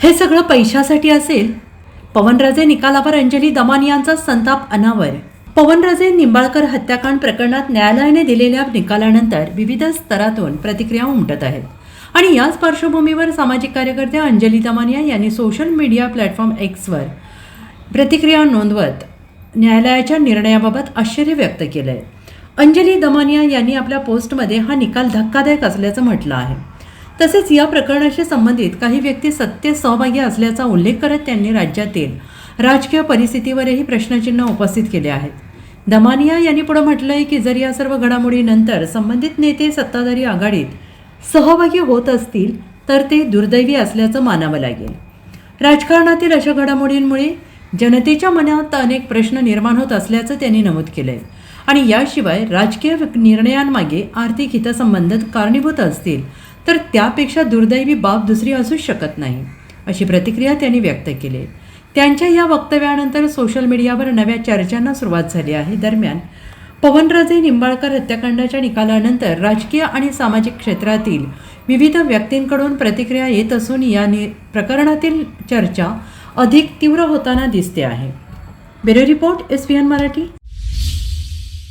हे सगळं पैशासाठी असेल? पवनराजे निकालावर अंजली दमानियांचा संताप अनावर. पवनराजे निंबाळकर हत्याकांड प्रकरणात न्यायालयाने दिलेल्या निकालानंतर विविध स्तरातून प्रतिक्रिया उमटत आहेत आणि याच पार्श्वभूमीवर सामाजिक कार्यकर्त्या अंजली दमानिया यांनी सोशल मीडिया प्लॅटफॉर्म एक्सवर प्रतिक्रिया नोंदवत न्यायालयाच्या निर्णयाबाबत आश्चर्य व्यक्त केलं आहे. अंजली दमानिया यांनी आपल्या पोस्टमध्ये हा निकाल धक्कादायक असल्याचं म्हटलं आहे. तसेच या प्रकरणाशी संबंधित काही व्यक्ती सत्य सहभागी असल्याचा उल्लेख करत त्यांनी राज्यातील राजकीय परिस्थितीवरही प्रश्नचिन्ह उपस्थित केले आहेत. दमानिया यांनी पुढे म्हटलं आहे की जर या सर्व घडामोडीनंतर संबंधित नेते सत्ताधारी आघाडीत सहभागी होत असतील तर ते दुर्दैवी असल्याचं मानावं लागेल. राजकारणातील अशा घडामोडींमुळे जनतेच्या मनात अनेक प्रश्न निर्माण होत असल्याचं त्यांनी नमूद केलं आहे आणि याशिवाय राजकीय निर्णयांमागे आर्थिक हितसंबंध कारणीभूत असतील तर त्यापेक्षा दुर्दैवी बाब दुसरी असूच शकत नाही, अशी प्रतिक्रिया त्यांनी व्यक्त केली. त्यांच्या या वक्तव्यानंतर सोशल मीडियावर नव्या चर्चांना सुरुवात झाली आहे. दरम्यान पवनराजे निंबाळकर हत्याकांडाच्या निकालानंतर राजकीय आणि सामाजिक क्षेत्रातील विविध व्यक्तींकडून प्रतिक्रिया येत असून या प्रकरणातील चर्चा अधिक तीव्र होताना दिसते आहे. Bureau report, SVN Marathi.